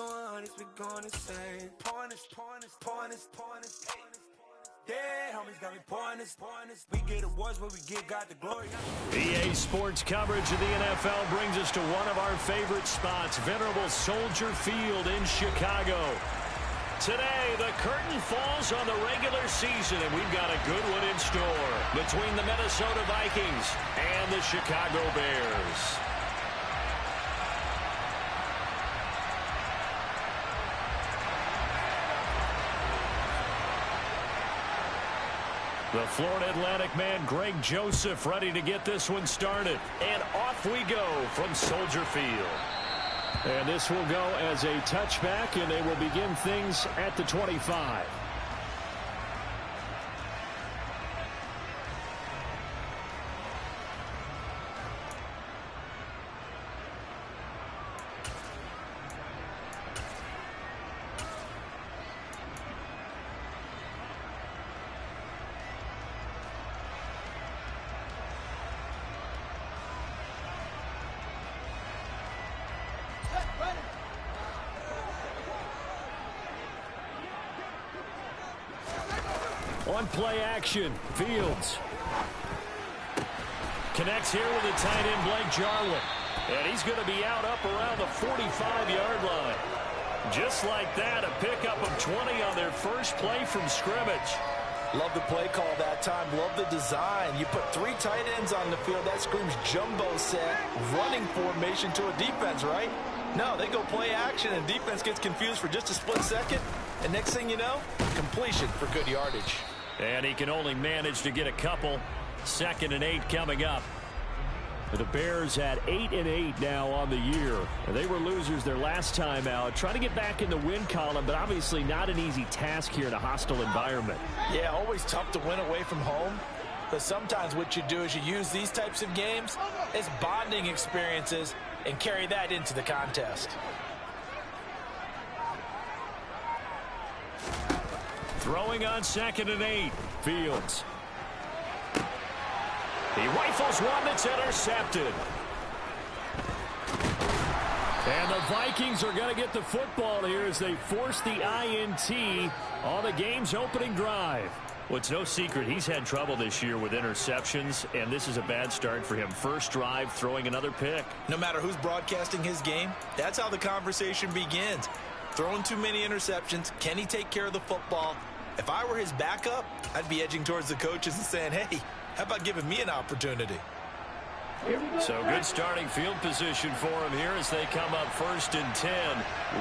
100s, we going insane. Pointers. Yeah, homies got me pointers. We get awards, but we got the glory. EA Sports coverage of the NFL brings us to one of our favorite spots, venerable Soldier Field in Chicago. Today, the curtain falls on the regular season, and we've got a good one in store between the Minnesota Vikings and the Chicago Bears. The Florida Atlantic man, Greg Joseph, ready to get this one started. And off we go from Soldier Field. And this will go as a touchback, and they will begin things at the 25. On play action, Fields connects here with the tight end, Blake Jarwin. And he's going to be out up around the 45-yard line. Just like that, a pickup of 20 on their first play from scrimmage. Love the play call that time. Love the design. You put 3 tight ends on the field. That screams jumbo set, running formation to a defense, right? No, they go play action, and defense gets confused for just a split second. And next thing you know, completion for good yardage. And he can only manage to get a couple. 2nd and 8 coming up. The Bears at 8-8 now on the year. They were losers their last time out. Trying to get back in the win column, but obviously not an easy task here in a hostile environment. Yeah, always tough to win away from home. But sometimes what you do is you use these types of games as bonding experiences and carry that into the contest. Throwing on 2nd and 8. Fields. He rifles one that's intercepted. And the Vikings are going to get the football here as they force the INT on the game's opening drive. Well, it's no secret he's had trouble this year with interceptions, and this is a bad start for him. First drive, throwing another pick. No matter who's broadcasting his game, that's how the conversation begins. Throwing too many interceptions. Can he take care of the football? If I were his backup, I'd be edging towards the coaches and saying, hey, how about giving me an opportunity? So good starting field position for him here as they come up 1st and 10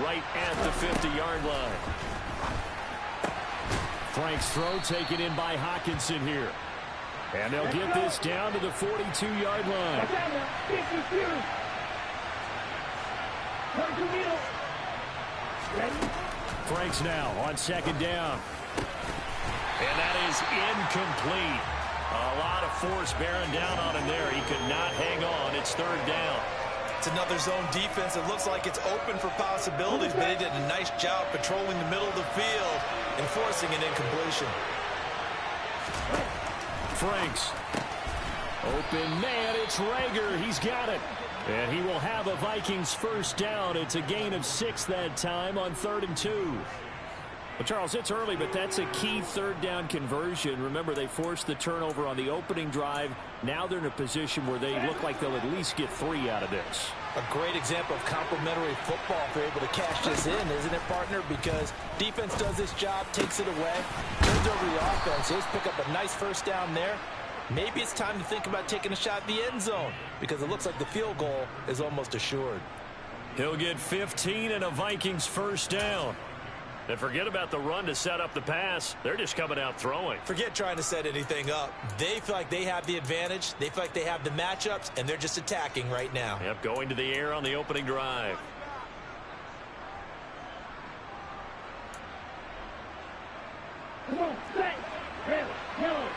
right at the 50-yard line. Frank's throw taken in by Hawkinson here. And they'll get this down to the 42-yard line. Frank's now on 2nd down. And that is incomplete. A lot of force bearing down on him there. He could not hang on. It's 3rd down. It's another zone defense. It looks like it's open for possibilities, but they did a nice job patrolling the middle of the field and forcing an incompletion. Franks. Open man. It's Rager. He's got it. And he will have a Vikings first down. It's a gain of 6 that time on 3rd and 2. Well, Charles, it's early, but that's a key 3rd down conversion. Remember, they forced the turnover on the opening drive. Now they're in a position where they look like they'll at least get 3 out of this. A great example of complementary football if they're able to cash this in, isn't it, partner? Because defense does this job, takes it away, turns over the offense. Just pick up a nice first down there. Maybe it's time to think about taking a shot at the end zone because it looks like the field goal is almost assured. He'll get 15 and a Vikings first down. And forget about the run to set up the pass. They're just coming out throwing. Forget trying to set anything up. They feel like they have the advantage. They feel like they have the matchups, and they're just attacking right now. Yep, going to the air on the opening drive. Come on, set, ready, yellow.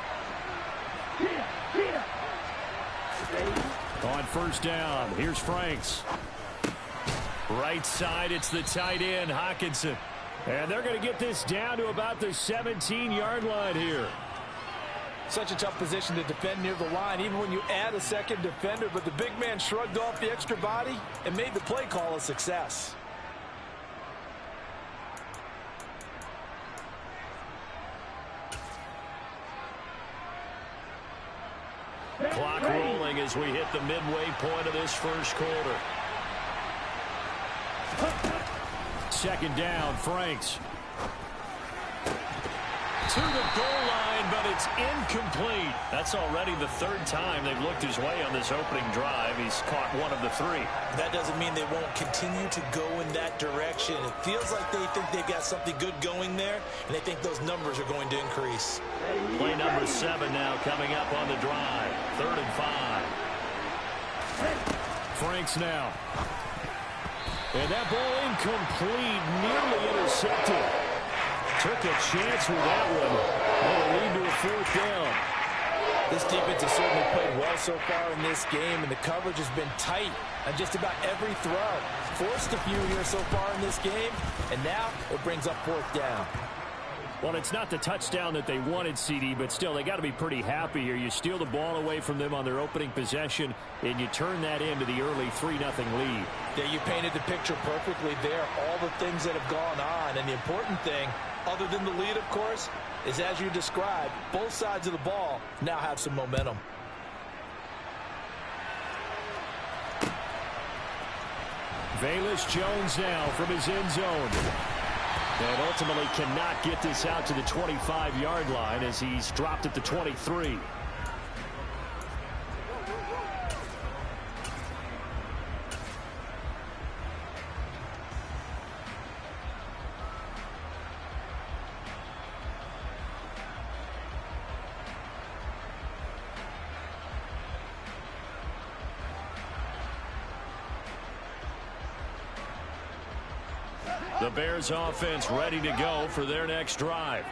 On 1st down, here's Franks. Right side, it's the tight end, Hawkinson. And they're going to get this down to about the 17-yard line here. Such a tough position to defend near the line, even when you add a second defender. But the big man shrugged off the extra body and made the play call a success. Clock rolling as we hit the midway point of this first quarter. Second down, Franks. To the goal line, but it's incomplete. That's already the third time they've looked his way on this opening drive. He's caught one of the three. That doesn't mean they won't continue to go in that direction. It feels like they think they've got something good going there, and they think those numbers are going to increase. Play number 7 now coming up on the drive. 3rd and 5. Franks now. And that ball incomplete, nearly intercepted. Took a chance with that one. That'll lead to a 4th down. This defense has certainly played well so far in this game, and the coverage has been tight on just about every throw. Forced a few here so far in this game, and now it brings up 4th down. Well, it's not the touchdown that they wanted, CD, but still, they got to be pretty happy here. You steal the ball away from them on their opening possession, and you turn that into the early 3-0 lead. Yeah, you painted the picture perfectly there, all the things that have gone on, and the important thing, other than the lead, of course, is as you described, both sides of the ball now have some momentum. Velus Jones now from his end zone. And ultimately cannot get this out to the 25-yard line as he's dropped at the 23. The Bears offense ready to go for their next drive.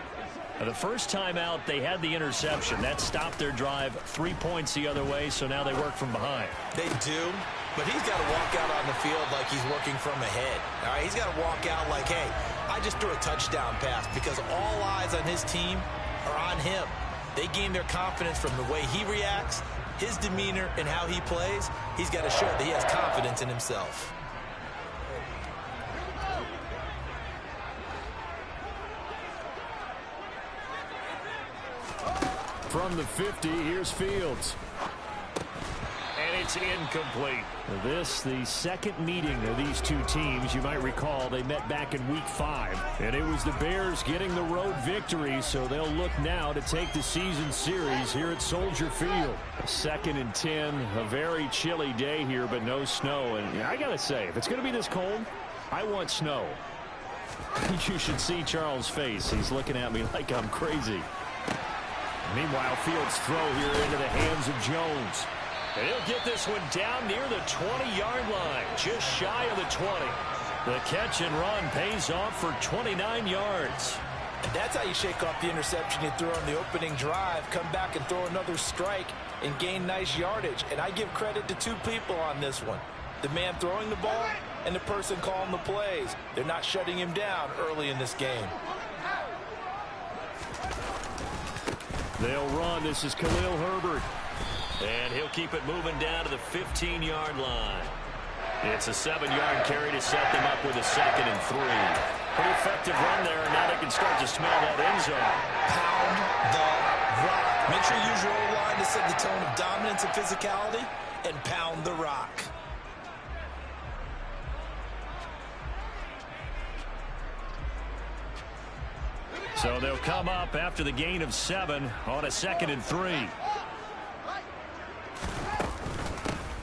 The first time out, they had the interception. That stopped their drive 3 points the other way, so now they work from behind. They do, but he's got to walk out on the field like he's working from ahead. All right, he's got to walk out like, hey, I just threw a touchdown pass, because all eyes on his team are on him. They gain their confidence from the way he reacts, his demeanor, and how he plays. He's got to show that he has confidence in himself. From the 50, here's Fields. And it's incomplete. This, the second meeting of these two teams. You might recall they met back in Week 5. And it was the Bears getting the road victory, so they'll look now to take the season series here at Soldier Field. 2nd and 10, a very chilly day here, but no snow. And I got to say, if it's going to be this cold, I want snow. You should see Charles' face. He's looking at me like I'm crazy. Meanwhile, Fields' throw here into the hands of Jones. And he'll get this one down near the 20-yard line, just shy of the 20. The catch and run pays off for 29 yards. And that's how you shake off the interception you threw on the opening drive, come back and throw another strike and gain nice yardage. And I give credit to two people on this one. The man throwing the ball and the person calling the plays. They're not shutting him down early in this game. They'll run. This is Khalil Herbert. And he'll keep it moving down to the 15-yard line. It's a 7-yard carry to set them up with a 2nd and 3. Pretty effective run there, and now they can start to smell that end zone. Pound the rock. Make sure you use your O-line to set the tone of dominance and physicality, and pound the rock. So they'll come up after the gain of 7 on a 2nd and 3.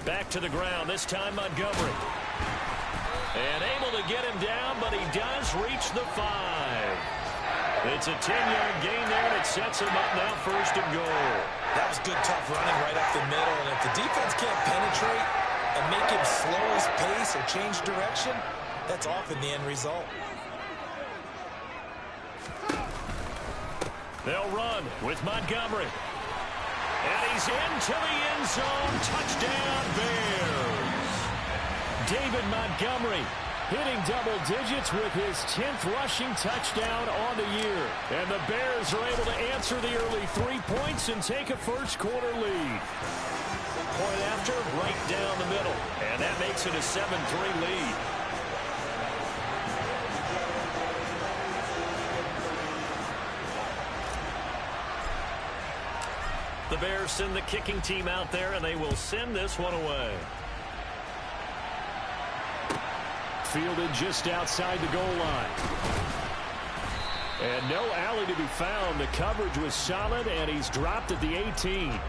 Back to the ground, this time Montgomery. And able to get him down, but he does reach the 5. It's a 10-yard gain there, and it sets him up now 1st and goal. That was good, tough running right up the middle, and if the defense can't penetrate and make him slow his pace or change direction, that's often the end result. They'll run with Montgomery. And he's into the end zone. Touchdown, Bears. David Montgomery hitting double digits with his 10th rushing touchdown on the year. And the Bears are able to answer the early 3 points and take a first quarter lead. Point after, right down the middle. And that makes it a 7-3 lead. The the Bears send the kicking team out there, and they will send this one away. Fielded just outside the goal line. And no alley to be found. The coverage was solid, and he's dropped at the 18.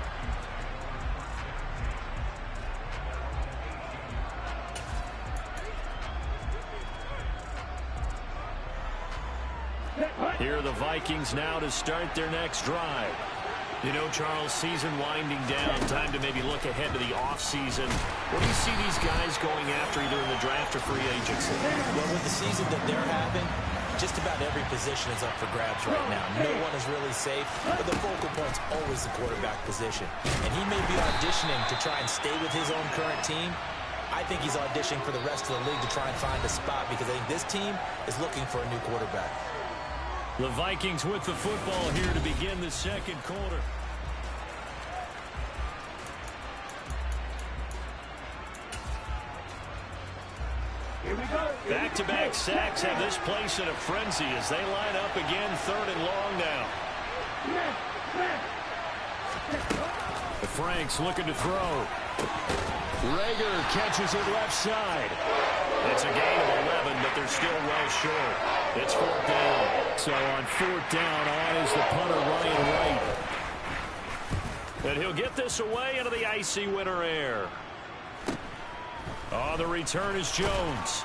Here are the Vikings now to start their next drive. You know, Charles, season winding down, time to maybe look ahead to the offseason. What do you see these guys going after either in the draft or free agency? Well, with the season that they're having, just about every position is up for grabs right now. No one is really safe, but the focal point's always the quarterback position. And he may be auditioning to try and stay with his own current team. I think he's auditioning for the rest of the league to try and find a spot because I think this team is looking for a new quarterback. The Vikings with the football here to begin the second quarter. Here we go. Back-to-back sacks have this place in a frenzy as they line up again, 3rd and long now. Franks looking to throw. Rager catches it left side. It's a gain of 11, but they're still well short. It's 4th down. So on 4th down, on is the punter, Ryan Wright. And he'll get this away into the icy winter air. On the return is Jones.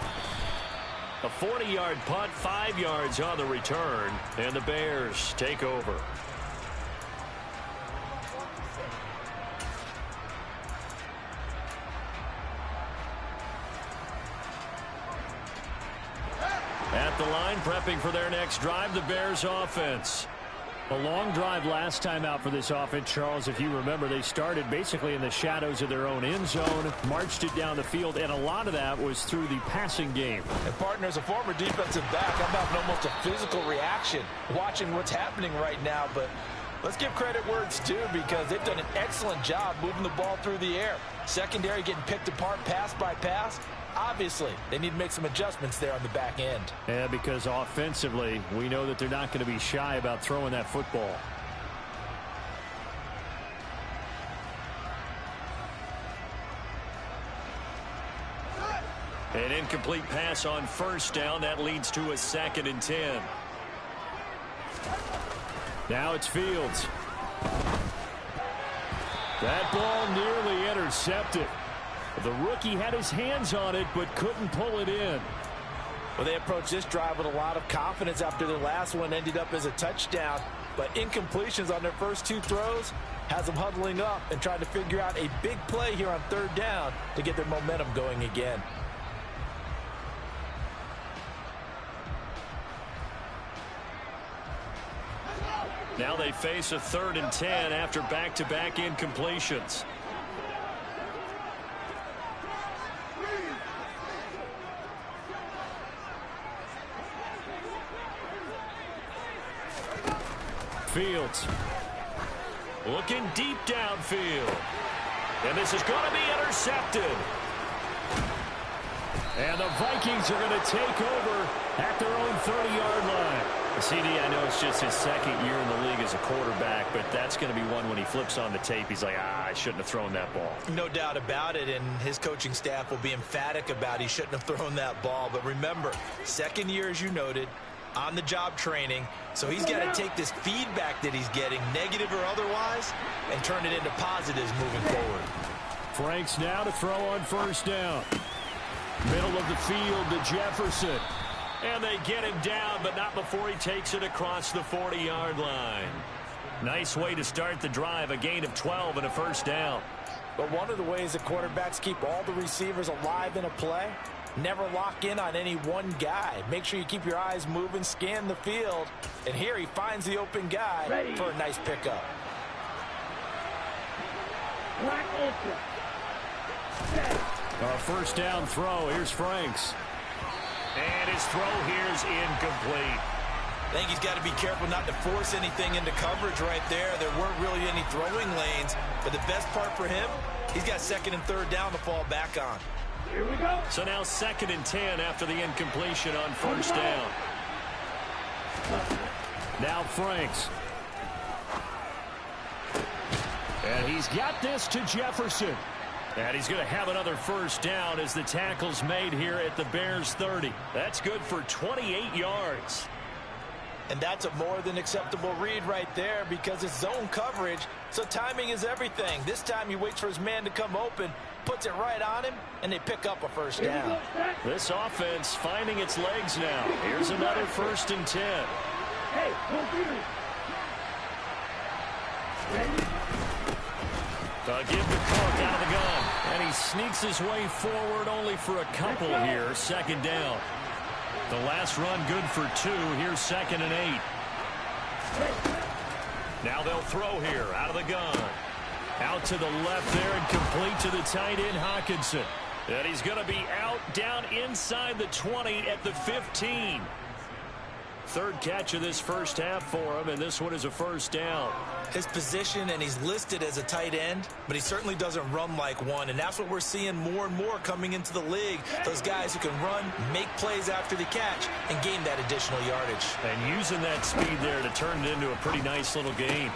A 40-yard punt, 5 yards on the return, and the Bears take over. At the line, prepping for their next drive, the Bears offense. A long drive last time out for this offense, Charles. If you remember, they started basically in the shadows of their own end zone, marched it down the field, and a lot of that was through the passing game. And partner, as a former defensive back, I'm having almost a physical reaction watching what's happening right now. But let's give credit where it's due because they've done an excellent job moving the ball through the air. Secondary getting picked apart pass by pass. Obviously, they need to make some adjustments there on the back end. Yeah, because offensively, we know that they're not going to be shy about throwing that football. An incomplete pass on 1st down. That leads to a 2nd and 10. Now it's Fields. That ball nearly intercepted. The rookie had his hands on it, but couldn't pull it in. Well, they approached this drive with a lot of confidence after their last one ended up as a touchdown. But incompletions on their first 2 throws has them huddling up and trying to figure out a big play here on 3rd down to get their momentum going again. Now they face a 3rd and 10 after back-to-back incompletions. Fields looking deep downfield. And this is going to be intercepted. And the Vikings are going to take over at their own 30-yard line. CD, I know it's just his 2nd year in the league as a quarterback, but that's going to be one when he flips on the tape. He's like, I shouldn't have thrown that ball. No doubt about it, and his coaching staff will be emphatic about he shouldn't have thrown that ball. But remember, 2nd year, as you noted, on-the-job training, so he's got to take this feedback that he's getting, negative or otherwise, and turn it into positives moving forward. Franks now to throw on 1st down. Middle of the field to Jefferson. And they get him down, but not before he takes it across the 40-yard line. Nice way to start the drive, a gain of 12 and a 1st down. But one of the ways that quarterbacks keep all the receivers alive in a play, never lock in on any one guy. Make sure you keep your eyes moving, scan the field. And here he finds the open guy for a nice pickup. A 1st down throw. Here's Franks. And his throw here is incomplete. I think he's got to be careful not to force anything into coverage right there. There weren't really any throwing lanes. But the best part for him, he's got 2nd and 3rd down to fall back on. Here we go. So now 2nd and 10 after the incompletion on 1st down. Now Franks. And he's got this to Jefferson. And he's going to have another first down as the tackle's made here at the Bears 30. That's good for 28 yards. And that's a more than acceptable read right there because it's zone coverage, so timing is everything. This time he waits for his man to come open, puts it right on him, and they pick up a first down. This offense finding its legs now. Here's another 1st and 10. Hey, They'll give the Cook out of the gun. And he sneaks his way forward only for a couple here. 2nd down. The last run good for 2. Here's 2nd and 8. Now they'll throw here out of the gun. Out to the left there and complete to the tight end Hockenson. And he's going to be out down inside the 20 at the 15. 3rd catch of this first half for him, and this one is a first down. His position, and he's listed as a tight end, but he certainly doesn't run like one, and that's what we're seeing more and more coming into the league. Those guys who can run, make plays after the catch, and gain that additional yardage. And using that speed there to turn it into a pretty nice little game.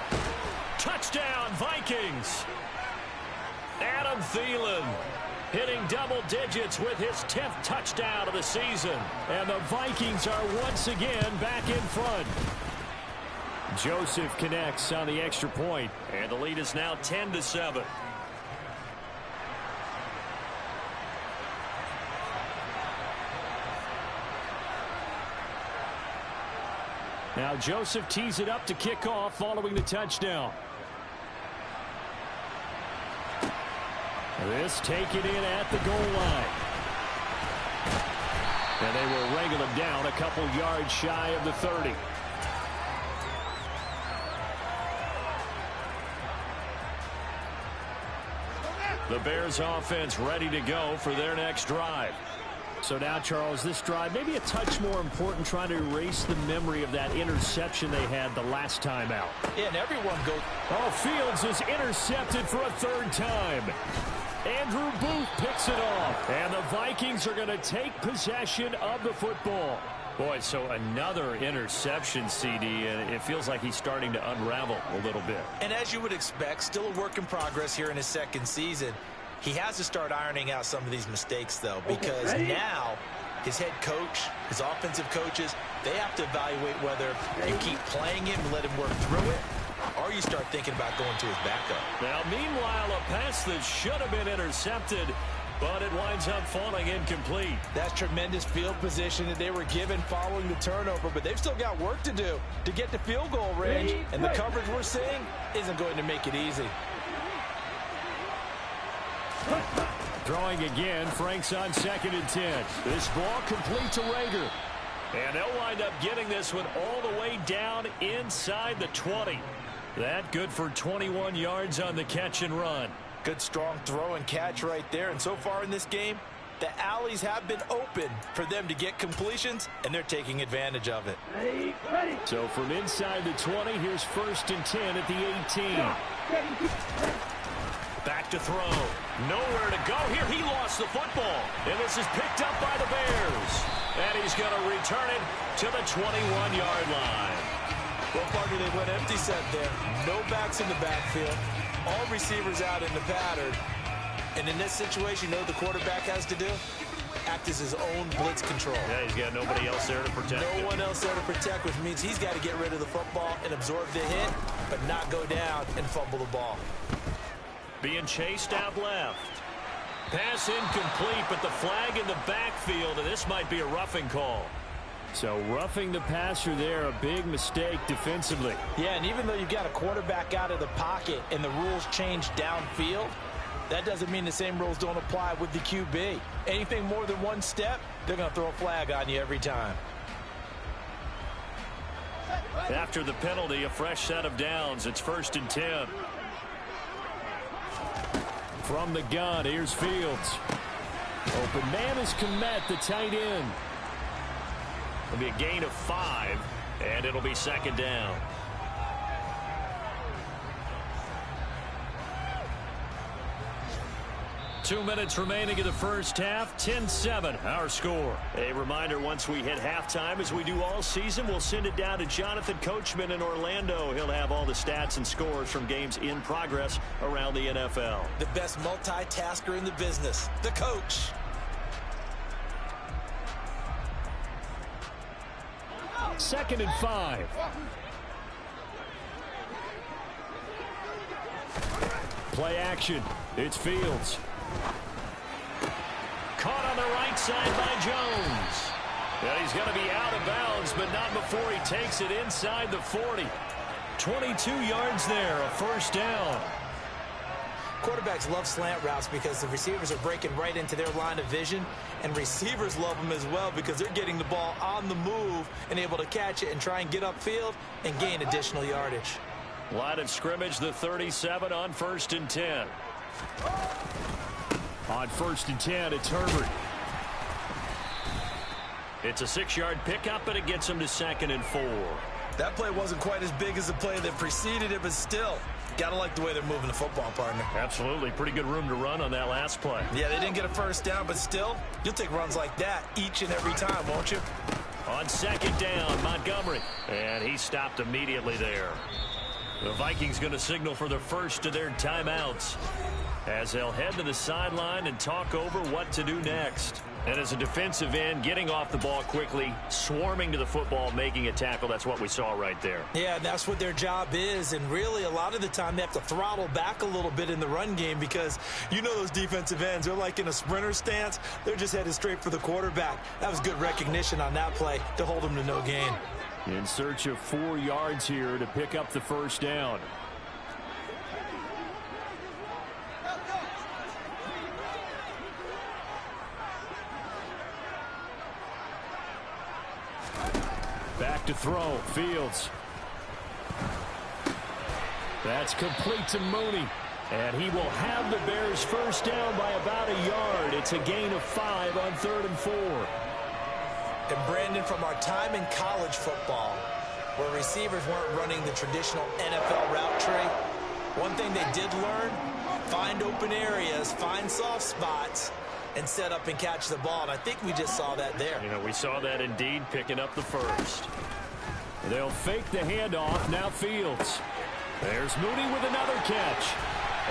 Touchdown, Vikings! Adam Thielen hitting double digits with his 10th touchdown of the season. And the Vikings are once again back in front. Joseph connects on the extra point, and the lead is now 10-7. Now Joseph tees it up to kick off following the touchdown. This taken in at the goal line. And they will wrangle him down a couple yards shy of the 30. The Bears offense ready to go for their next drive. So now, Charles, this drive maybe a touch more important, trying to erase the memory of that interception they had the last time out. Yeah, and everyone goes. Oh, Fields is intercepted for a 3rd time. Andrew Booth picks it off. And the Vikings are going to take possession of the football. Boy, so another interception, CD, and it feels like he's starting to unravel a little bit. And as you would expect, still a work in progress here in his 2nd season. He has to start ironing out some of these mistakes, though, because now his head coach, his offensive coaches, they have to evaluate whether you keep playing him and let him work through it, or you start thinking about going to his backup. Now, meanwhile, a pass that should have been intercepted, but it winds up falling incomplete. That's tremendous field position that they were given following the turnover, but they've still got work to do to get to field goal range, and the coverage we're seeing isn't going to make it easy. Throwing again, Frank's on 2nd and 10. This ball complete to Rager. And they'll wind up getting this one all the way down inside the 20. That good for 21 yards on the catch and run. Good strong throw and catch right there. And so far in this game, the alleys have been open for them to get completions, and they're taking advantage of it. So from inside the 20, here's 1st and 10 at the 18. Back to throw. Nowhere to go here. He lost the football. And this is picked up by the Bears. And he's going to return it to the 21-yard line. Well, partner, they went empty set there. No backs in the backfield. All receivers out in the pattern. And in this situation, you know what the quarterback has to do? Act as his own blitz control. Yeah, he's got nobody else there to protect him. No one else there to protect, which means he's got to get rid of the football and absorb the hit, but not go down and fumble the ball. Being chased out left. Pass incomplete, but the flag in the backfield, and this might be a roughing call. So roughing the passer there, a big mistake defensively. Yeah, and even though you've got a quarterback out of the pocket and the rules change downfield, that doesn't mean the same rules don't apply with the QB. Anything more than one step, they're going to throw a flag on you every time. After the penalty, a fresh set of downs. It's 1st and 10. From the gun, here's Fields. Open man is Kmet, the tight end. It'll be a gain of 5, and it'll be 2nd down. 2 minutes remaining in the first half. 10-7, our score. A reminder, once we hit halftime, as we do all season, we'll send it down to Jonathan Coachman in Orlando. He'll have all the stats and scores from games in progress around the NFL. The best multitasker in the business, the coach. Second and 5. Play action. It's Fields. Caught on the right side by Jones. And he's going to be out of bounds, but not before he takes it inside the 40. 22 yards there, a first down. Quarterbacks love slant routes because the receivers are breaking right into their line of vision, and receivers love them as well because they're getting the ball on the move and able to catch it and try and get upfield and gain additional yardage. Line of scrimmage, the 37 on 1st and 10. On 1st and 10, it's Herbert. It's a 6-yard pickup, and it gets him to 2nd and 4. That play wasn't quite as big as the play that preceded it, but still, got to like the way they're moving the football, partner. Absolutely. Pretty good room to run on that last play. Yeah, they didn't get a first down, but still, you'll take runs like that each and every time, won't you? On 2nd down, Montgomery. And he stopped immediately there. The Vikings going to signal for the first of their timeouts as they'll head to the sideline and talk over what to do next. And as a defensive end, getting off the ball quickly, swarming to the football, making a tackle, that's what we saw right there. Yeah, that's what their job is, and really a lot of the time they have to throttle back a little bit in the run game because you know those defensive ends, they're like in a sprinter stance. They're just headed straight for the quarterback. That was good recognition on that play to hold them to no gain. In search of 4 yards here to pick up the first down. Back to throw, Fields. That's complete to Mooney. And he will have the Bears first down by about a yard. It's a gain of 5 on 3rd and 4. And Brandon, from our time in college football, where receivers weren't running the traditional NFL route tree, one thing they did learn, find open areas, find soft spots, and set up and catch the ball. And I think we just saw that there. You know, we saw that indeed, picking up the first. They'll fake the handoff. Now Fields. There's Mooney with another catch.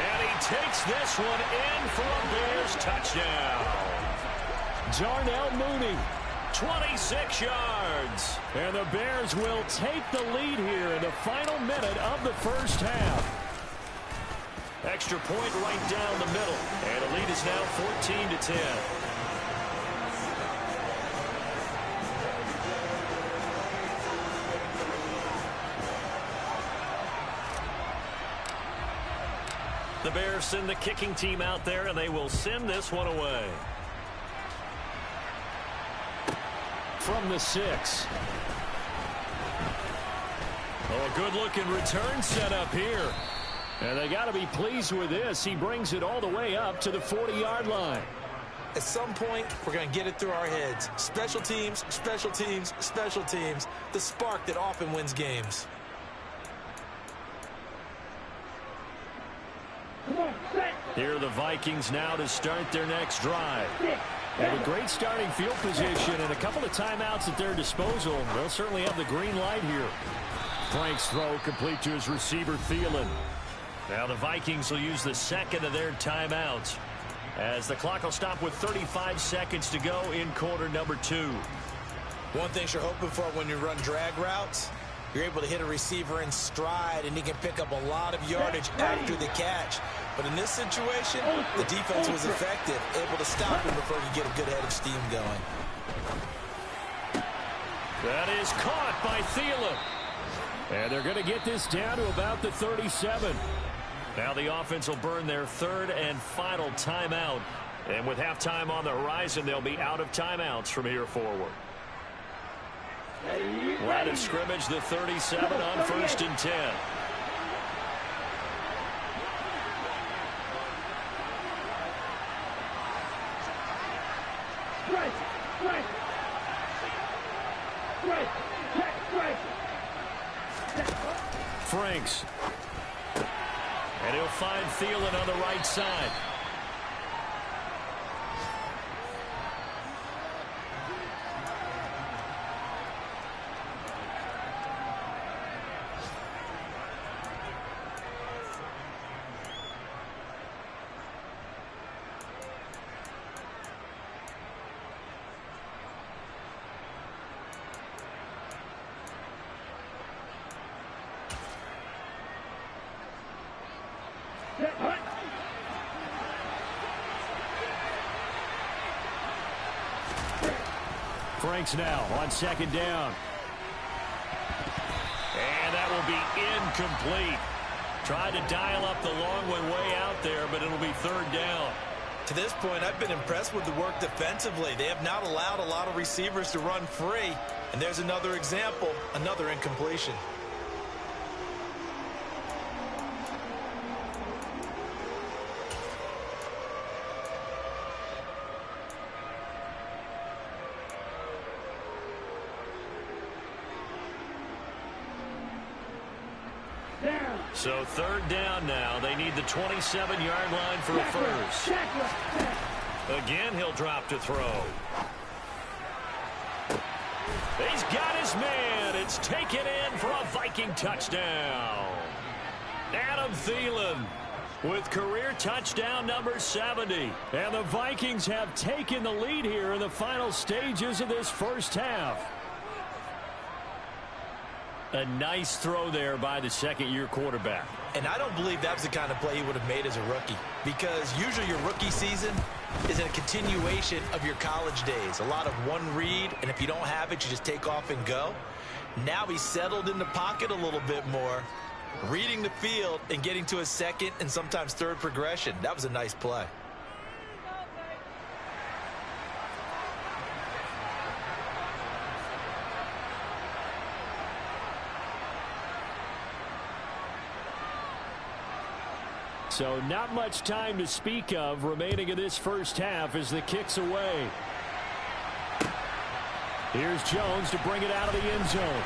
And he takes this one in for a Bears touchdown. Darnell Mooney, 26 yards. And the Bears will take the lead here in the final minute of the first half. Extra point right down the middle. And the lead is now 14-10. The Bears send the kicking team out there, and they will send this one away. From the 6. Oh, a good-looking return set up here. And they got to be pleased with this. He brings it all the way up to the 40-yard line. At some point, we're going to get it through our heads. Special teams, special teams, special teams. The spark that often wins games. Here are the Vikings now to start their next drive. Have a great starting field position and a couple of timeouts at their disposal. They'll certainly have the green light here. Frank's throw complete to his receiver, Thielen. Now the Vikings will use the second of their timeouts as the clock will stop with 35 seconds to go in quarter number 2. One thing you're hoping for when you run drag routes, you're able to hit a receiver in stride and he can pick up a lot of yardage after the catch. But in this situation, the defense was effective, able to stop him before he get a good head of steam going. That is caught by Thielen. And they're going to get this down to about the 37. Now the offense will burn their third and final timeout. And with halftime on the horizon, they'll be out of timeouts from here forward. Line of scrimmage, the 37 on 1st and 10. Franks. And he'll find Thielen on the right side. strengths now on second down. And that will be incomplete. Tried to dial up the long one way out there, but it'll be third down. To this point, I've been impressed with the work defensively. They have not allowed a lot of receivers to run free. And there's another example, another incompletion. So third down now. They need the 27-yard line for a first. Again, he'll drop to throw. He's got his man. It's taken in for a Viking touchdown. Adam Thielen with career touchdown number 70. And the Vikings have taken the lead here in the final stages of this first half. A nice throw there by the second-year quarterback. And I don't believe that was the kind of play he would have made as a rookie, because usually your rookie season is a continuation of your college days. A lot of one read, and if you don't have it, you just take off and go. Now he's settled in the pocket a little bit more, reading the field and getting to a second and sometimes third progression. That was a nice play. So not much time to speak of remaining in this first half as the kick's away. Here's Jones to bring it out of the end zone.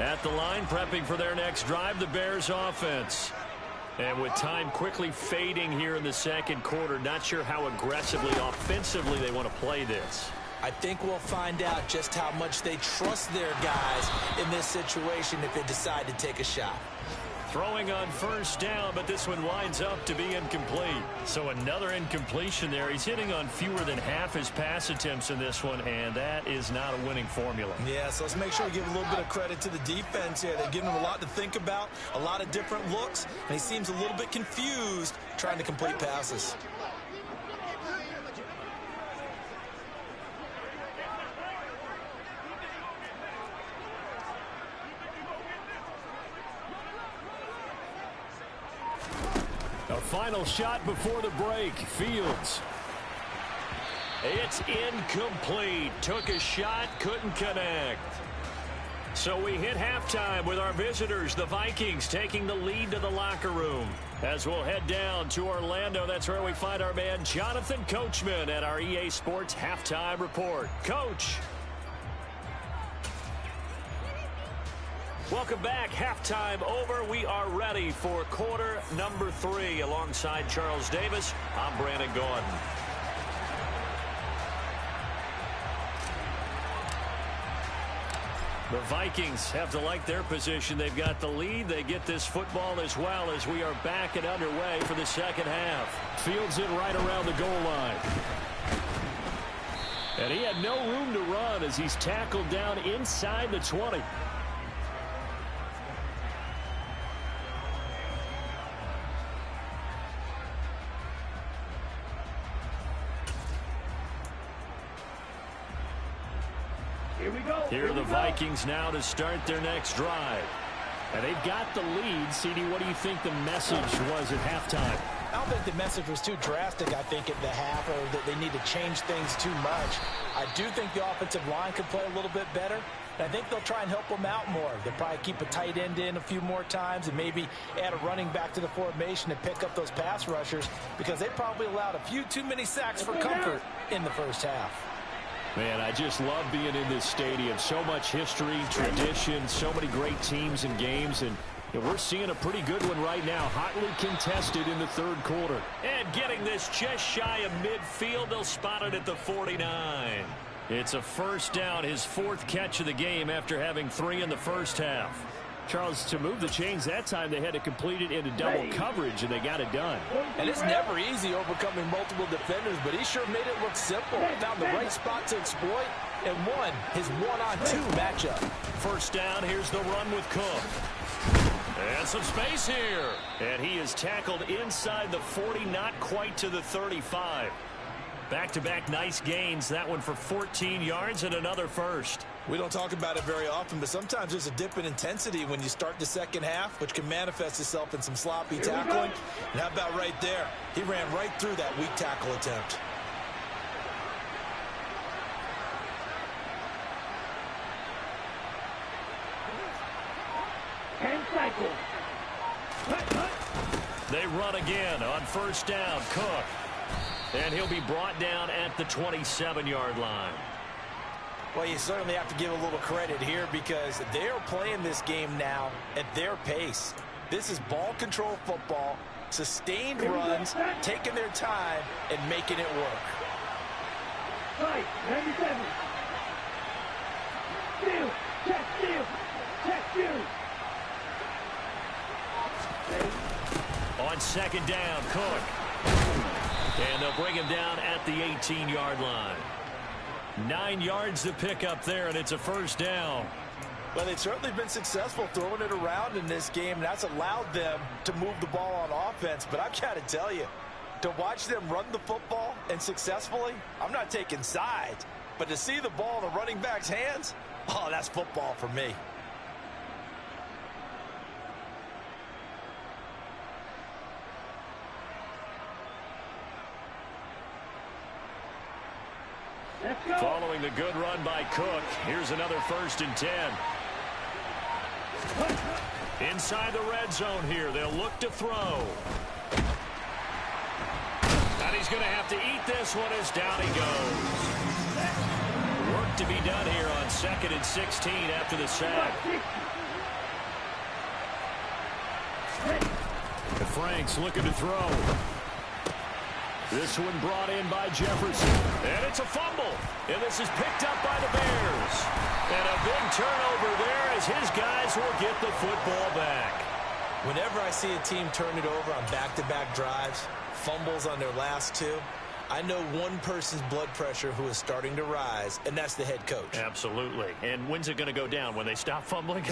At the line, prepping for their next drive, the Bears offense. And with time quickly fading here in the second quarter, not sure how aggressively, offensively they want to play this. I think we'll find out just how much they trust their guys in this situation if they decide to take a shot. Throwing on first down, but this one winds up to be incomplete. So another incompletion there. He's hitting on fewer than half his pass attempts in this one, and that is not a winning formula. Yeah, so let's make sure we give a little bit of credit to the defense here. They've given him a lot to think about, a lot of different looks, and he seems a little bit confused trying to complete passes. Final shot before the break. Fields. It's incomplete. Took a shot, couldn't connect. So we hit halftime with our visitors, the Vikings, taking the lead to the locker room. As we'll head down to Orlando, that's where we find our man Jonathan Coachman at our EA Sports Halftime Report. Coach. Welcome back. Halftime over. We are ready for quarter number 3. Alongside Charles Davis, I'm Brandon Gordon. The Vikings have to like their position. They've got the lead. They get this football as well as we are back and underway for the second half. Fields it right around the goal line. And he had no room to run as he's tackled down inside the 20. Here are the Vikings now to start their next drive. And they've got the lead. CD, what do you think the message was at halftime? I don't think the message was too drastic, I think, at the half, or that they need to change things too much. I do think the offensive line could play a little bit better. And I think they'll try and help them out more. They'll probably keep a tight end in a few more times and maybe add a running back to the formation and pick up those pass rushers, because they probably allowed a few too many sacks for comfort in the first half. Man, I just love being in this stadium. So much history, tradition, so many great teams and games, and we're seeing a pretty good one right now, hotly contested in the third quarter. And getting this just shy of midfield, they'll spot it at the 49. It's a first down, his 4th catch of the game after having 3 in the first half. Charles, to move the chains that time, they had to complete it into double coverage, and they got it done. And it's never easy overcoming multiple defenders, but he sure made it look simple. Found the right spot to exploit and won his one-on-two matchup. First down, here's the run with Cook. And some space here. And he is tackled inside the 40, not quite to the 35. Back-to-back nice gains. That one for 14 yards and another first. We don't talk about it very often, but sometimes there's a dip in intensity when you start the second half, which can manifest itself in some sloppy tackling. And how about right there? He ran right through that weak tackle attempt. They run again on first down. Cook. And he'll be brought down at the 27-yard line. Well, you certainly have to give a little credit here because they're playing this game now at their pace. This is ball control football, sustained runs, taking their time, and making it work. Right, 97. Steal, check, steal, check, steal. On second down, Cook. And they'll bring him down at the 18-yard line. 9 yards to pick up there, and it's a first down. Well, they've certainly been successful throwing it around in this game, and that's allowed them to move the ball on offense. But I've got to tell you, to watch them run the football and successfully, I'm not taking sides, but to see the ball in the running back's hands, oh, that's football for me. Following the good run by Cook, here's another 1st and 10. Inside the red zone here, they'll look to throw. And he's going to have to eat this one as down he goes. Work to be done here on 2nd and 16 after the sack. Frank's looking to throw. This one brought in by Jefferson. And it's a fumble. And this is picked up by the Bears. And a big turnover there as his guys will get the football back. Whenever I see a team turn it over on back-to-back drives, fumbles on their last two, I know one person's blood pressure who is starting to rise, and that's the head coach. Absolutely. And when's it going to go down? When they stop fumbling?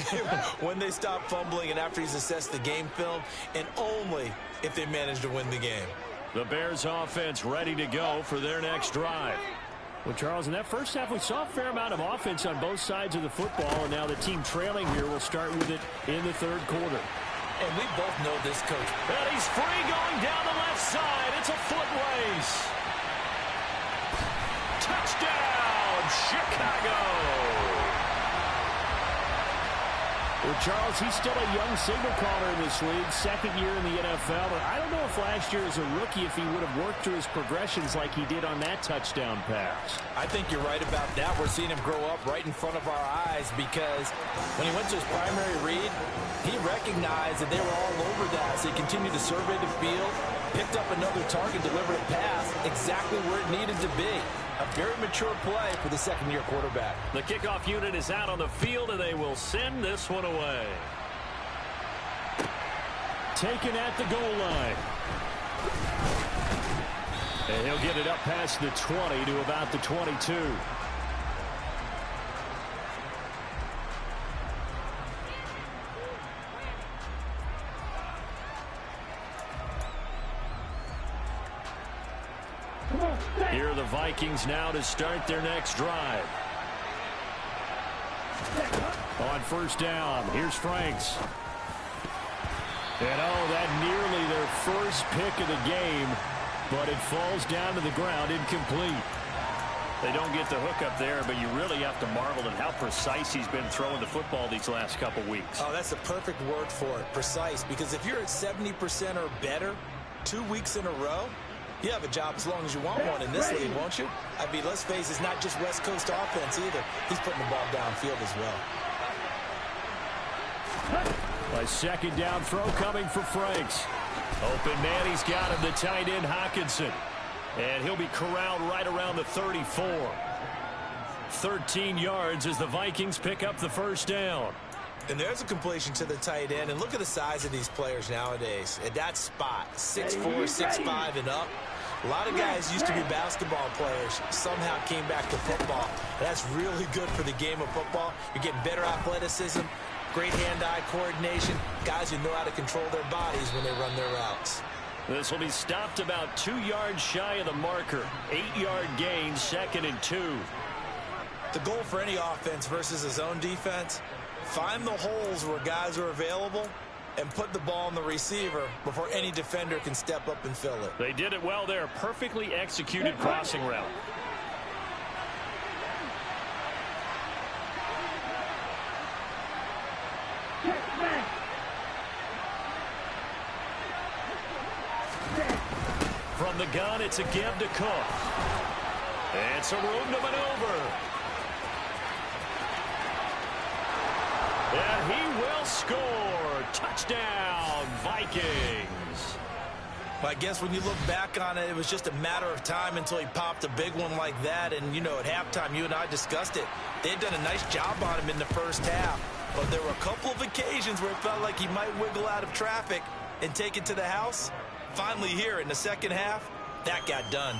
When they stop fumbling and after he's assessed the game film, and only if they manage to win the game. The Bears offense ready to go for their next drive. Well, Charles, in that first half, we saw a fair amount of offense on both sides of the football, and now the team trailing here will start with it in the third quarter. And we both know this coach. And he's free going down the left side. It's a foot race. Touchdown, Chicago. Well, Charles, he's still a young signal caller in this league, 2nd year in the NFL. But I don't know if last year as a rookie, if he would have worked through his progressions like he did on that touchdown pass. I think you're right about that. We're seeing him grow up right in front of our eyes because when he went to his primary read, he recognized that they were all over that. So he continued to survey the field, picked up another target, delivered a pass exactly where it needed to be. A very mature play for the 2nd-year quarterback. The kickoff unit is out on the field, and they will send this one away. Taken at the goal line. And he'll get it up past the 20 to about the 22. Here are the Vikings now to start their next drive. On first down, here's Franks. And that nearly their first pick of the game, but it falls down to the ground incomplete. They don't get the hook up there, but you really have to marvel at how precise he's been throwing the football these last couple weeks. Oh, that's the perfect word for it, precise, because if you're at 70% or better 2 weeks in a row, you have a job as long as you want one in this league, won't you? I mean, let's face it, it's not just West Coast offense either. He's putting the ball downfield as well. A 2nd down throw coming for Franks. Open man, he's got him, the tight end Hockenson. And he'll be corralled right around the 34. 13 yards as the Vikings pick up the first down. And there's a completion to the tight end. And look at the size of these players nowadays. At that spot, 6'4", 6'5", and up. A lot of guys used to be basketball players, somehow came back to football. That's really good for the game of football. You're getting better athleticism, great hand-eye coordination, guys who know how to control their bodies when they run their routes. This will be stopped about 2 yards shy of the marker. 8-yard gain, 2nd and 2. The goal for any offense versus his own defense, find the holes where guys are available and put the ball on the receiver before any defender can step up and fill it. They did it well there. Perfectly executed crossing route. From the gun, it's a give to Cook. It's a room to maneuver. And he will score. Touchdown, Vikings. Well, I guess when you look back on it, it was just a matter of time until he popped a big one like that. And, you know, at halftime, you and I discussed it. They'd done a nice job on him in the first half. But there were a couple of occasions where it felt like he might wiggle out of traffic and take it to the house. Finally here in the second half, that got done.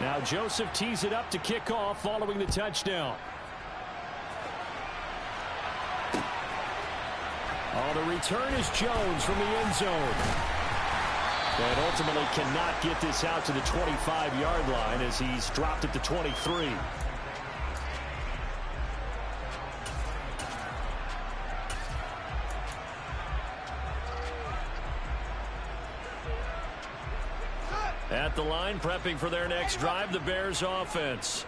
Now Joseph tees it up to kick off following the touchdown. Oh, the return is Jones from the end zone. But ultimately cannot get this out to the 25-yard line as he's dropped at the 23. At the line, prepping for their next drive, the Bears offense.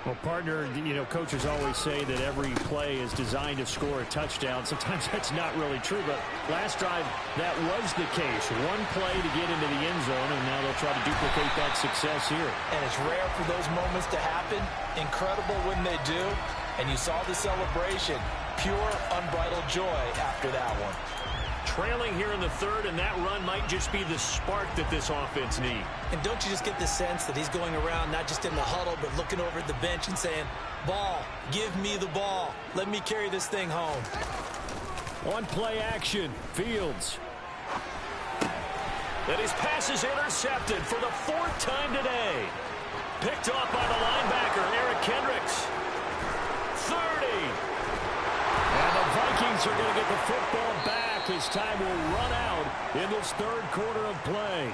Well, partner, you know, coaches always say that every play is designed to score a touchdown. Sometimes that's not really true, but last drive, that was the case. One play to get into the end zone, and now they'll try to duplicate that success here. And it's rare for those moments to happen. Incredible when they do. And you saw the celebration. Pure, unbridled joy after that one. Trailing here in the third, and that run might just be the spark that this offense needs. And don't you just get the sense that he's going around not just in the huddle, but looking over at the bench and saying, ball, give me the ball. Let me carry this thing home. On play action, Fields. And his pass is intercepted for the 4th time today. Picked off by the linebacker, Eric Kendricks. 30. And the Vikings are going to get the football back. His time will run out in this third quarter of play.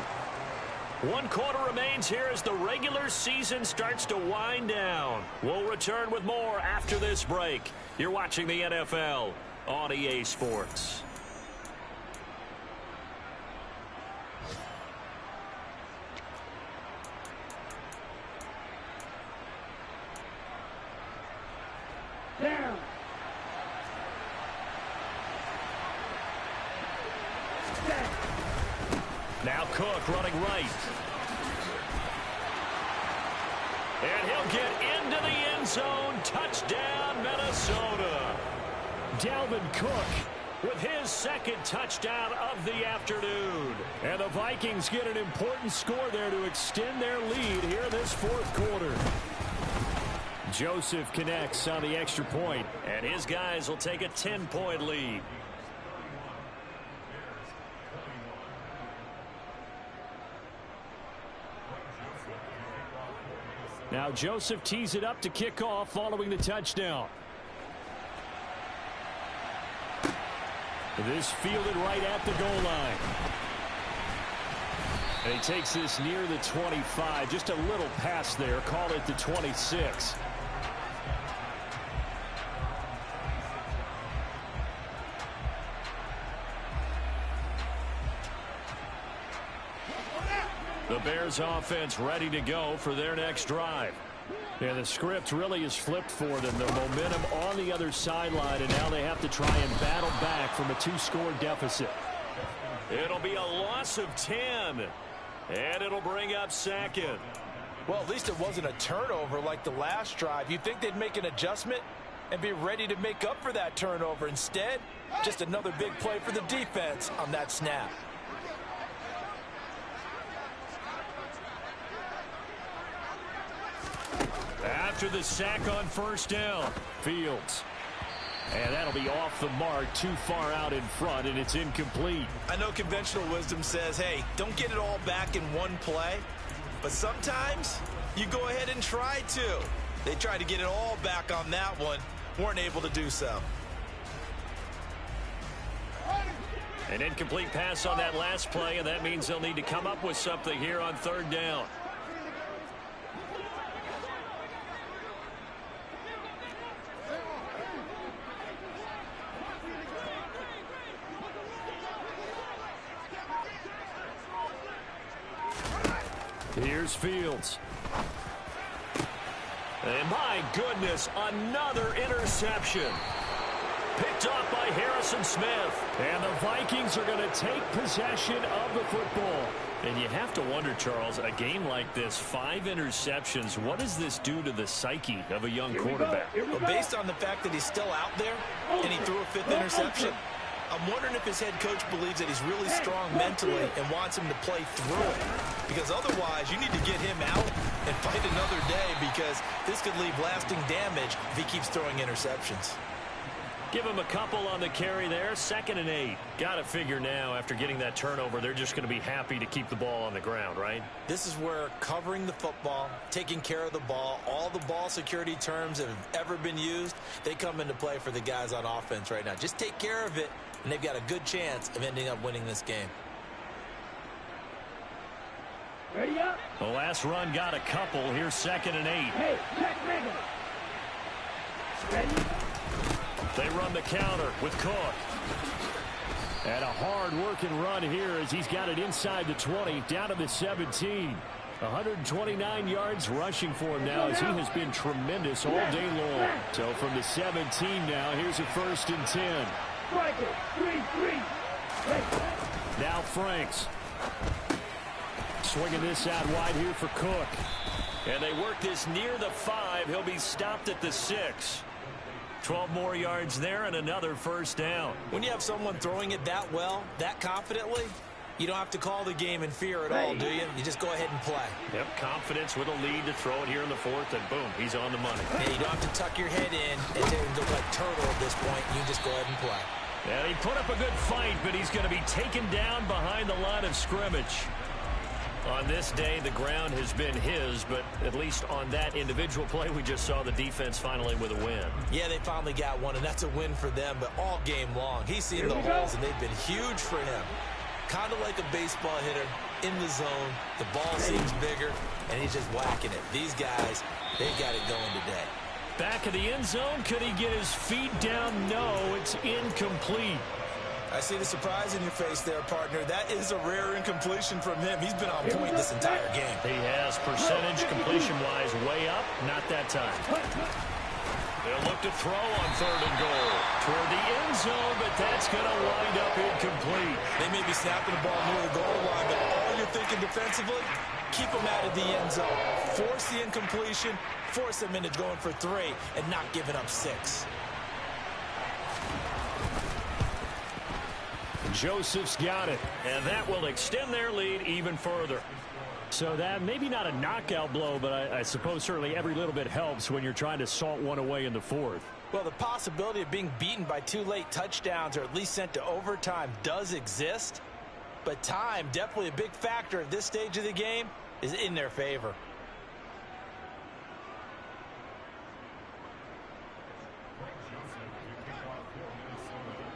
1 quarter remains here as the regular season starts to wind down. We'll return with more after this break. You're watching the NFL on EA Sports. Down. Now Cook running right. And he'll get into the end zone. Touchdown, Minnesota. Dalvin Cook with his 2nd touchdown of the afternoon. And the Vikings get an important score there to extend their lead here this 4th quarter. Joseph connects on the extra point, and his guys will take a 10-point lead. Now Joseph tees it up to kick off following the touchdown. This fielded right at the goal line. And he takes this near the 25. Just a little pass there. Call it the 26. The Bears offense ready to go for their next drive. And the script really is flipped for them. The momentum on the other sideline, and now they have to try and battle back from a 2-score deficit. It'll be a loss of 10, and it'll bring up 2nd. Well, at least it wasn't a turnover like the last drive. You'd think they'd make an adjustment and be ready to make up for that turnover. Instead, just another big play for the defense on that snap. after the sack on first down. Fields. And that'll be off the mark, too far out in front, and it's incomplete. I know conventional wisdom says, hey, don't get it all back in one play. But sometimes you go ahead and try to. They tried to get it all back on that one. Weren't able to do so. An incomplete pass on that last play, and that means they'll need to come up with something here on third down. Here's Fields. And my goodness, another interception. Picked off by Harrison Smith. And the Vikings are going to take possession of the football. And you have to wonder, Charles, a game like this, 5 interceptions, what does this do to the psyche of a young quarterback? Well, based on the fact that he's still out there and he threw a 5th interception, I'm wondering if his head coach believes that he's really strong mentally and wants him to play through it. Because otherwise, you need to get him out and fight another day, because this could leave lasting damage if he keeps throwing interceptions. Give him a couple on the carry there. 2nd and 8. Got to figure now, after getting that turnover, they're just going to be happy to keep the ball on the ground, right? This is where covering the football, taking care of the ball, all the ball security terms that have ever been used, they come into play for the guys on offense right now. Just take care of it, and they've got a good chance of ending up winning this game. Ready up. The last run got a couple. Here's 2nd and 8. Hey, check ready. Ready. They run the counter with Cook. And a hard-working run here as he's got it inside the 20, down to the 17. 129 yards rushing for him now, as he has been tremendous all day long. So from the 17 now, here's a 1st and 10. Strike it. 3-3. Now Franks. Swinging this out wide here for Cook. And they work this near the 5. He'll be stopped at the 6. 12 more yards there and another 1st down. When you have someone throwing it that well, that confidently, you don't have to call the game in fear at all, do you? You just go ahead and play. Yep, confidence with a lead to throw it here in the 4th, and boom, he's on the money. Yeah, you don't have to tuck your head in and look like turtle at this point. You just go ahead and play. And he put up a good fight, but he's going to be taken down behind the line of scrimmage. On this day, the ground has been his, but at least on that individual play, we just saw the defense finally with a win. Yeah, they finally got one, and that's a win for them, but all game long. He's seen the holes, and they've been huge for him. Kind of like a baseball hitter in the zone. The ball seems bigger, and he's just whacking it. These guys, they got it going today. Back of the end zone, could he get his feet down? No, it's incomplete. I see the surprise in your face there, partner. That is a rare incompletion from him. He's been on point this entire game. He has percentage completion-wise way up. Not that time. They'll look to throw on 3rd and goal. Toward the end zone, but that's going to wind up incomplete. They may be snapping the ball near the goal line, but all you're thinking defensively, keep them out of the end zone. Force the incompletion, force them into going for 3, and not giving up 6. Joseph's got it, and that will extend their lead even further. So that maybe not a knockout blow, but I suppose certainly every little bit helps when you're trying to salt one away in the 4th. Well, the possibility of being beaten by 2 late touchdowns or at least sent to overtime does exist, but time, definitely a big factor at this stage of the game, is in their favor.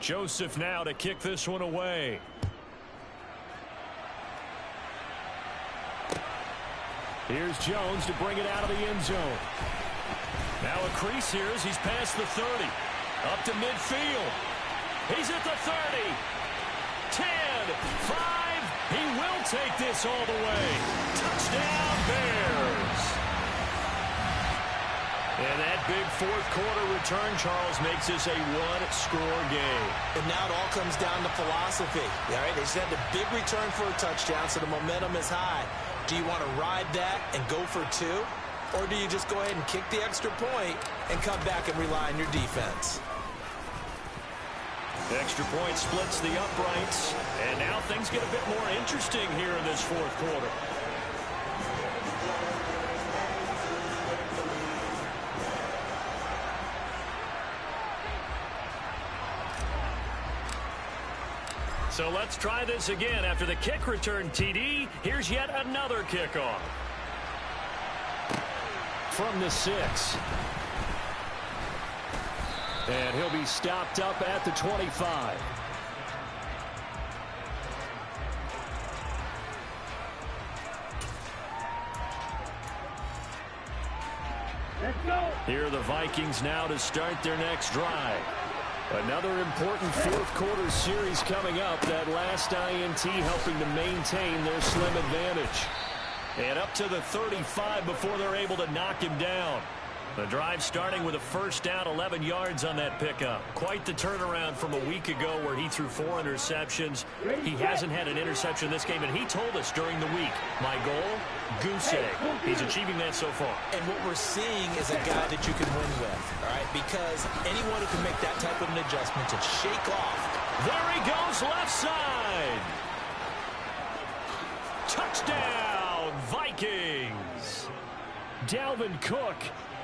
Joseph now to kick this one away. Here's Jones to bring it out of the end zone. Now a crease here as he's past the 30. Up to midfield. He's at the 30. 10, 5. He will take this all the way. Touchdown, Bears. And that big 4th quarter return, Charles, makes this a 1-score game. And now it all comes down to philosophy. All right, they send a big return for a touchdown, so the momentum is high. Do you want to ride that and go for 2? Or do you just go ahead and kick the extra point and come back and rely on your defense? The extra point splits the uprights. And now things get a bit more interesting here in this 4th quarter. So let's try this again. After the kick return TD, here's yet another kickoff. From the 6. And he'll be stopped up at the 25. Let's go. Here are the Vikings now to start their next drive. Another important fourth quarter series coming up. That last INT helping to maintain their slim advantage. And up to the 35 before they're able to knock him down. The drive starting with a first down, 11 yards on that pickup. Quite the turnaround from a week ago where he threw 4 interceptions. He hasn't had an interception this game, and he told us during the week, my goal, goose egg. He's achieving that so far. And what we're seeing is a guy that you can win with, all right? Because anyone who can make that type of an adjustment and shake off. There he goes, left side. Touchdown, Vikings. Dalvin Cook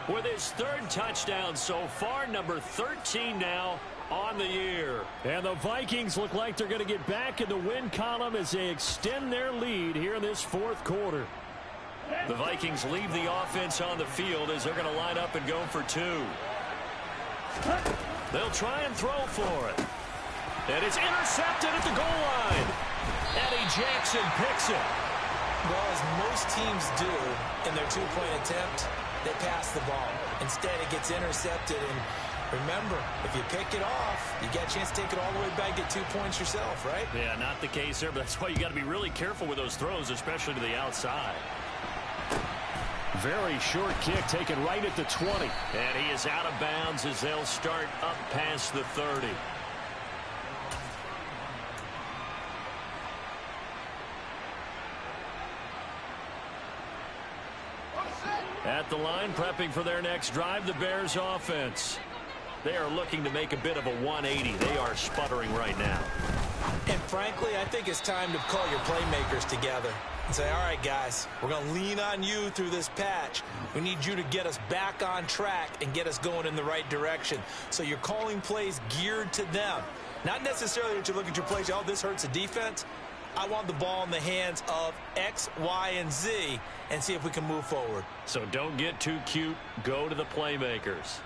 with his 3rd touchdown so far, number 13 now on the year. And the Vikings look like they're going to get back in the win column as they extend their lead here in this fourth quarter. The Vikings leave the offense on the field as they're going to line up and go for 2. They'll try and throw for it. And it's intercepted at the goal line. Eddie Jackson picks it. Well, as most teams do in their 2-point attempt, they pass the ball. Instead, it gets intercepted. And remember, if you pick it off, you get a chance to take it all the way back, get 2 points yourself, right? Yeah, not the case there, but that's why you got to be really careful with those throws, especially to the outside. Very short kick taken right at the 20. And he is out of bounds as they'll start up past the 30. At the line, prepping for their next drive, the Bears offense. They are looking to make a bit of a 180. They are sputtering right now. And frankly, I think it's time to call your playmakers together and say, all right, guys, we're going to lean on you through this patch. We need you to get us back on track and get us going in the right direction. So you're calling plays geared to them. Not necessarily that you look at your plays, oh, this hurts the defense. I want the ball in the hands of X, Y, and Z and see if we can move forward. So don't get too cute. Go to the playmakers.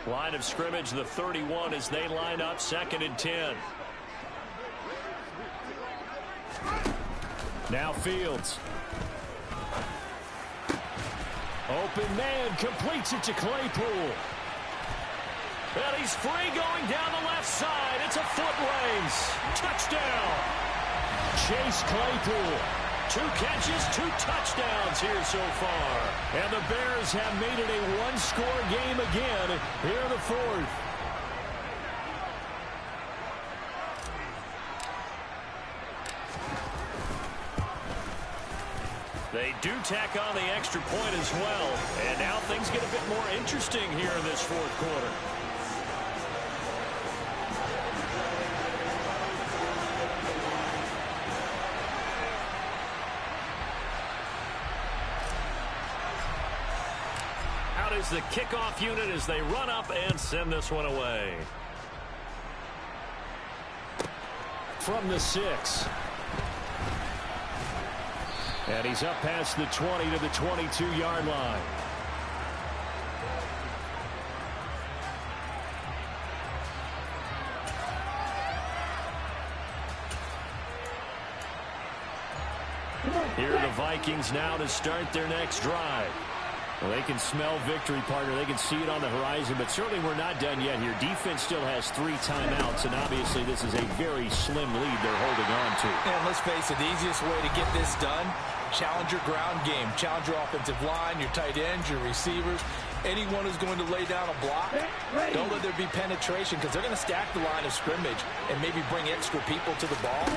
Line of scrimmage, the 31 as they line up 2nd and 10. Now Fields. Open man, completes it to Claypool. And he's free going down the left side. It's a foot race. Touchdown. Chase Claypool. 2 catches, 2 touchdowns here so far. And the Bears have made it a 1-score game again here in the 4th. They do tack on the extra point as well. And now things get a bit more interesting here in this 4th quarter. Out is the kickoff unit as they run up and send this one away. From the 6. And he's up past the 20 to the 22-yard line. Here are the Vikings now to start their next drive. Well, they can smell victory, partner. They can see it on the horizon, but certainly we're not done yet here. Defense still has 3 timeouts, and obviously this is a very slim lead they're holding on to. And let's face it, the easiest way to get this done, challenge your ground game. Challenge your offensive line, your tight ends, your receivers. Anyone who's going to lay down a block, don't let there be penetration because they're going to stack the line of scrimmage and maybe bring extra people to the ball.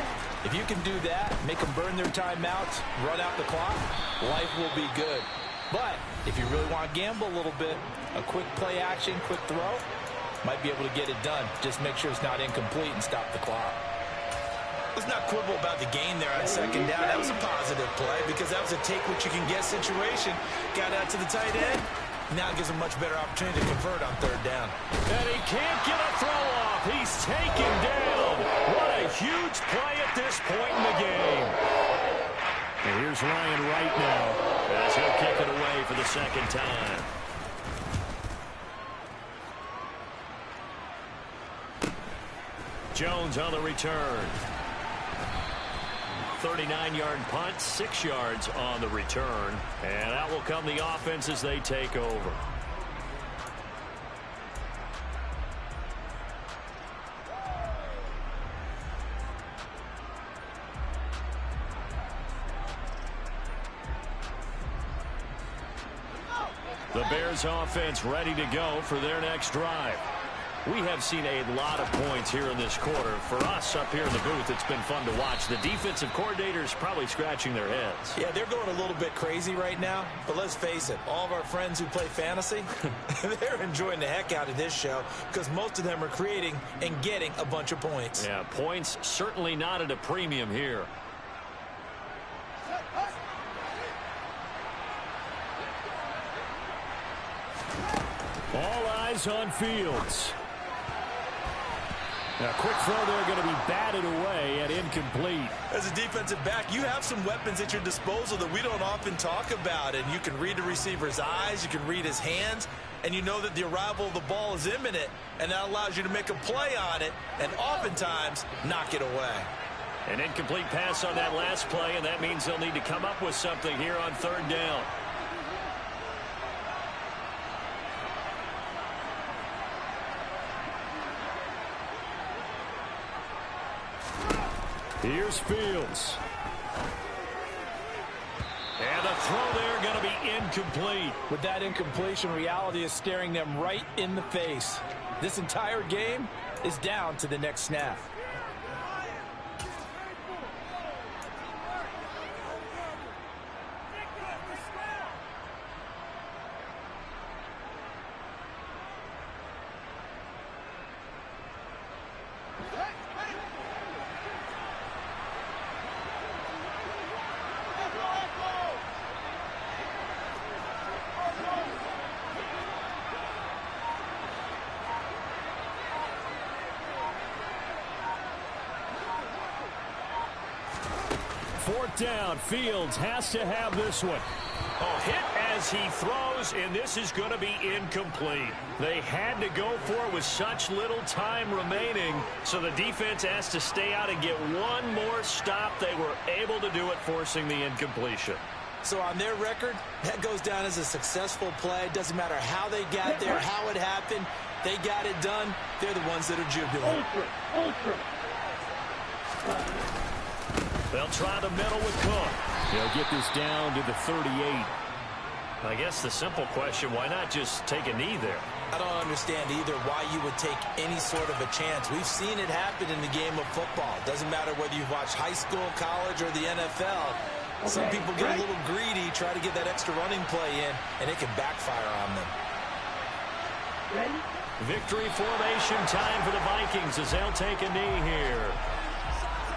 If you can do that, make them burn their timeouts, run out the clock, life will be good. But if you really want to gamble a little bit, a quick play action, quick throw, might be able to get it done. Just make sure it's not incomplete and stop the clock. Let's not quibble about the gain there on 2nd down. That was a positive play because that was a take-what-you-can-get situation. Got out to the tight end. Now it gives him much better opportunity to convert on third down. And he can't get a throw off. He's taken down. What a huge play at this point in the game. And here's Ryan right now as he'll kick it away for the second time. Jones on the return. 39-yard punt, 6 yards on the return. And out will come the offense as they take over. The Bears offense ready to go for their next drive. We have seen a lot of points here in this quarter. For us up here in the booth, it's been fun to watch. The defensive coordinators probably scratching their heads. Yeah, they're going a little bit crazy right now. But let's face it, all of our friends who play fantasy, they're enjoying the heck out of this show because most of them are creating and getting a bunch of points. Yeah, points certainly not at a premium here. All eyes on Fields. A quick throw there going to be batted away and incomplete. As a defensive back, you have some weapons at your disposal that we don't often talk about. And you can read the receiver's eyes, you can read his hands, and you know that the arrival of the ball is imminent. And that allows you to make a play on it and oftentimes knock it away. An incomplete pass on that last play, and that means they'll need to come up with something here on third down. Here's Fields. And the throw there going to be incomplete. With that incompletion, reality is staring them right in the face. This entire game is down to the next snap. Fourth down. Fields has to have this one. Oh, hit as he throws, and this is going to be incomplete. They had to go for it with such little time remaining, so the defense has to stay out and get one more stop. They were able to do it, forcing the incompletion. So on their record, that goes down as a successful play. Doesn't matter how they got there, how it happened. They got it done. They're the ones that are jubilant. They'll try the middle with Cook. They'll get this down to the 38. I guess the simple question, why not just take a knee there? I don't understand either why you would take any sort of a chance. We've seen it happen in the game of football. Doesn't matter whether you've watched high school, college, or the NFL. Some people get a little greedy, try to get that extra running play in, and it can backfire on them. Ready? Victory formation time for the Vikings as they'll take a knee here.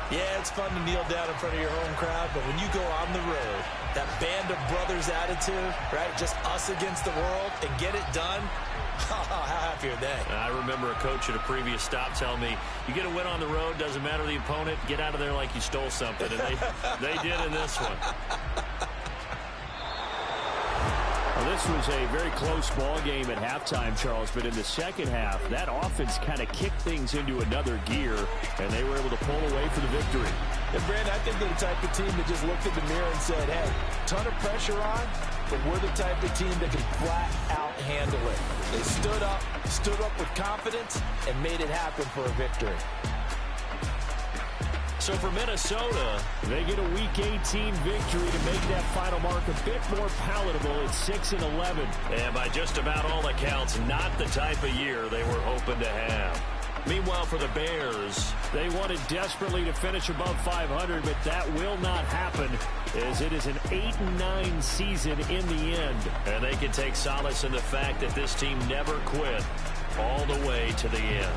Yeah, it's fun to kneel down in front of your home crowd, but when you go on the road, that band of brothers attitude, right, just us against the world, and get it done, how happy are they? I remember a coach at a previous stop telling me, you get a win on the road, doesn't matter the opponent, get out of there like you stole something, and they did in this one. Well, this was a very close ball game at halftime, Charles, but in the second half, that offense kind of kicked things into another gear, and they were able to pull away for the victory. And, Brandon, I think they're the type of team that just looked in the mirror and said, hey, ton of pressure on, but we're the type of team that can flat out handle it. They stood up with confidence, and made it happen for a victory. So for Minnesota, they get a Week 18 victory to make that final mark a bit more palatable at 6-11. And by just about all accounts, not the type of year they were hoping to have. Meanwhile, for the Bears, they wanted desperately to finish above 500, but that will not happen as it is an 8-9 season in the end. And they can take solace in the fact that this team never quit all the way to the end.